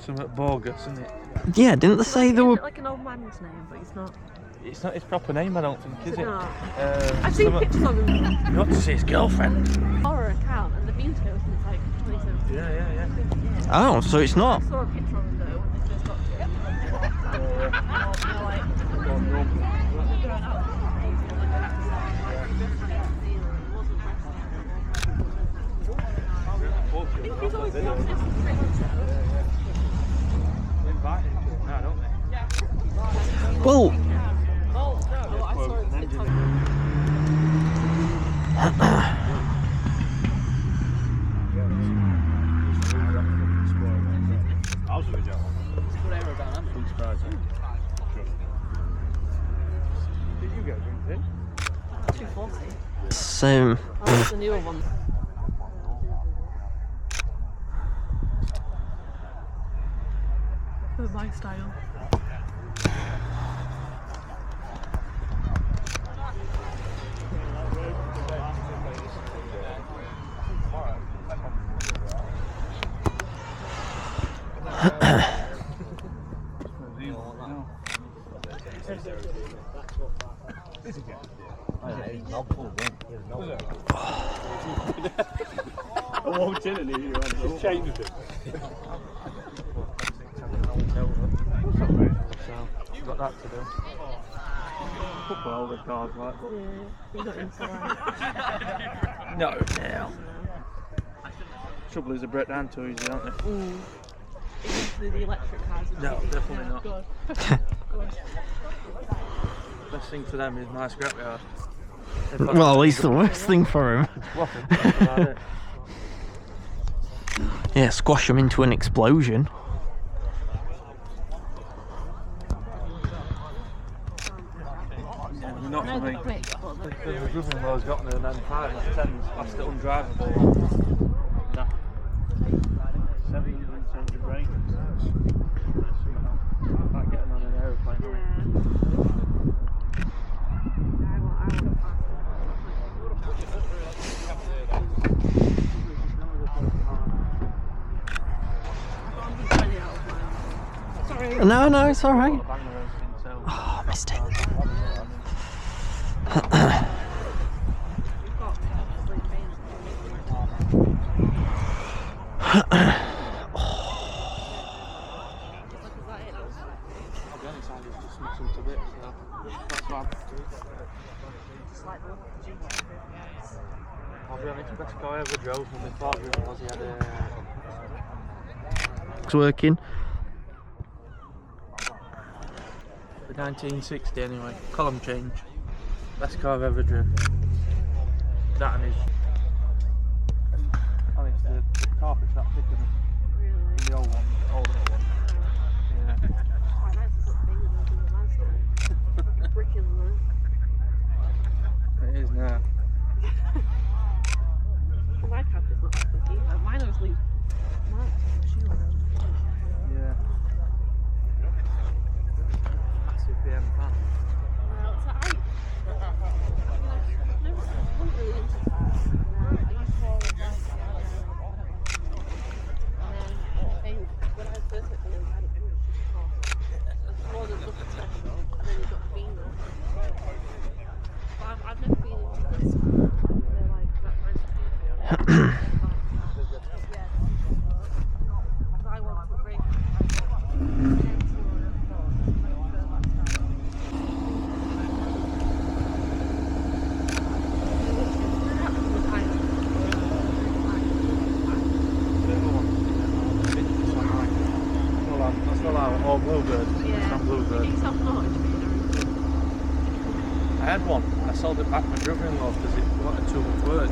Something bogus, isn't it? Yeah, didn't they say they were... like an old man's name, but he's not. It's not his proper name, I don't think, is it? No. I've seen pictures of him. You want to see his girlfriend? Horror account, and they've been together since like 2017. Yeah. Oh, so it's not. I saw a picture of him though when they first got He's always been on this for 3 months now. Invited him. No, I don't think. Well... I saw him TikTok. Did you get a drink in? 240. Same. Oh, that's the newer one. For my style. I walked in and he changed it. So, got that to do. Couple older cars like that. Yeah, you got inside. No. Trouble is, they break down too easy, aren't they? Especially the electric cars. No, definitely not. Good. Best thing for them is my scrapyard. Well, at least the worst thing for him. Yeah, squash him into an explosion. Not for me. The brother-in-law's got me and then 5 and 10's past it undrivable. Nah. 770 brakes. Like getting on an aeroplane. No, it's alright. Oh, I missed it. I'll be honest, best car I ever drove when my father was, he had a... It's working. The 1960 anyway, column change. Best car I've ever driven. That and his... Honest, the carpet's that thicker than the old one, the older one. Yeah. It is now. My carpet's not that thick either. Mine obviously marked on the shoe. Yeah. Massive BM fan. Well, it's alright. No, I'm not really into cars. I used to always like and then I think when I was first at the I had a English course. It's more than nothing special. And then you got the Beamer. But I've never been into this. They're like that kind of thing. I want to break. That's not our old Bluebird. Yeah. Some Bluebird. It's not much, I had one. I sold it back to my brother-in-law because it wanted too much work.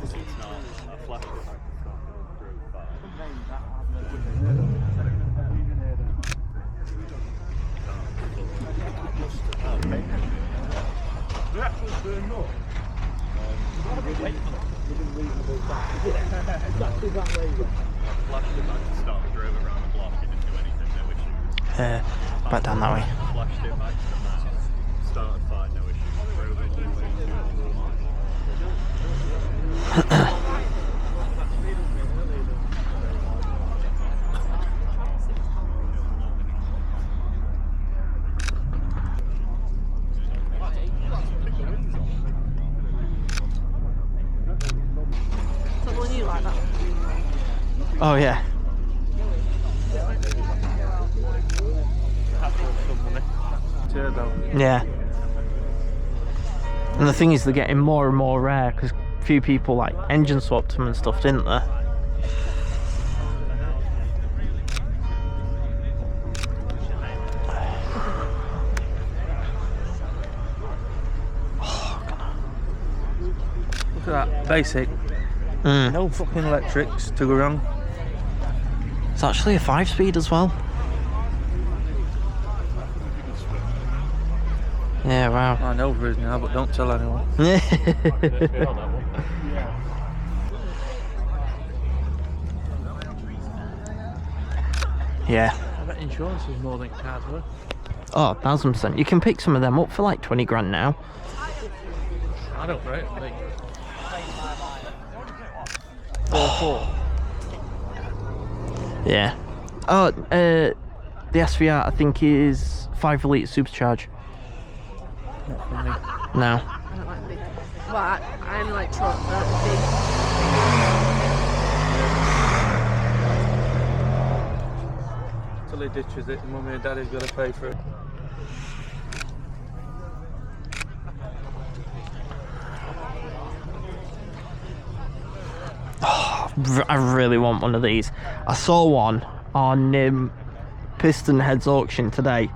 obviously it's not a flash through exactly that way. Flashed it back to start, drove around the block, it didn't do anything, no issues. Back down that way. Flashed it back to the map, started fine, no issues. Drove it all the way Someone you like that? Oh yeah. Turbo. Yeah. And the thing is, they're getting more and more rare because a few people like engine swapped them and stuff, didn't they? Look at that, basic. No fucking electrics to go wrong. It's actually a 5-speed as well. Yeah, wow. I know there is now, but don't tell anyone. Yeah. I bet insurance is more than cars worth. Oh, 1000%. You can pick some of them up for like 20 grand now. I don't rate it. 4-4. Yeah. Oh, the SVR I think is 5 litre supercharge. Not for me. No. I don't like big. Well, I only like trucks, I don't like Till he ditches it, mummy and daddy's got to pay for it. I really want one of these. I saw one on Piston Heads auction today.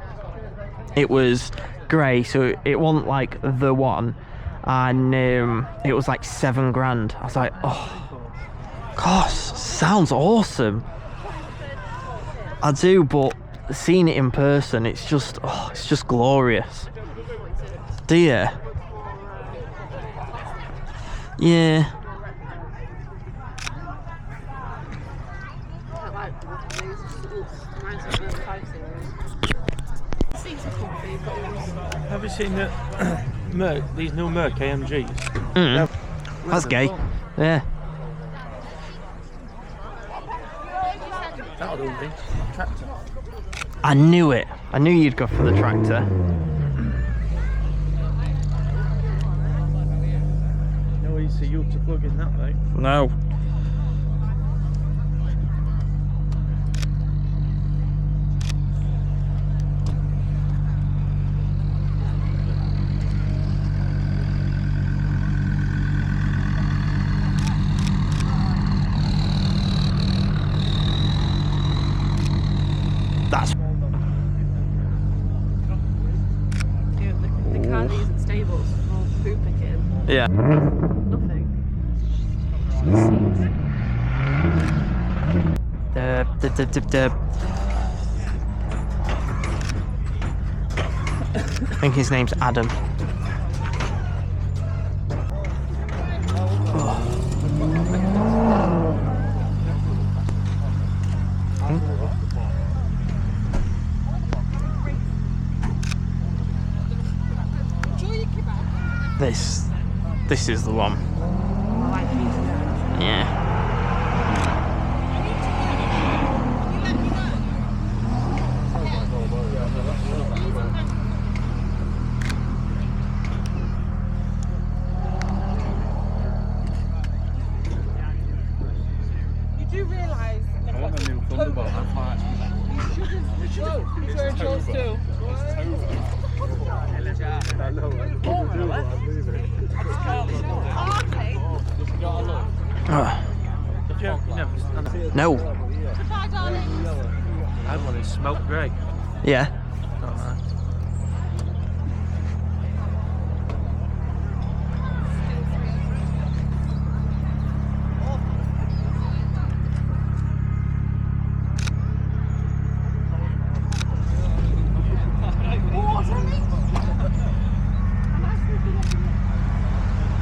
It was grey, so it wasn't like the one, and it was like 7 grand. I was like, oh gosh, sounds awesome. I do, but seeing it in person, it's just glorious. Do you? Yeah. Have you seen the Merc, these new Merc AMGs? That's gay. Yeah. That'll do me. Tractor. I knew it. I knew you'd go for the tractor. No ECU to plug in that, mate. No. That's The car that isn't stable, it's all poo picking. yeah. Nothing. I think his name's Adam. This is the one. I like these. Yeah. You do realise I want a new Thunderbolt. I'm fine. it's where it goes to. No. I want it smoke grey. Yeah. Don't know.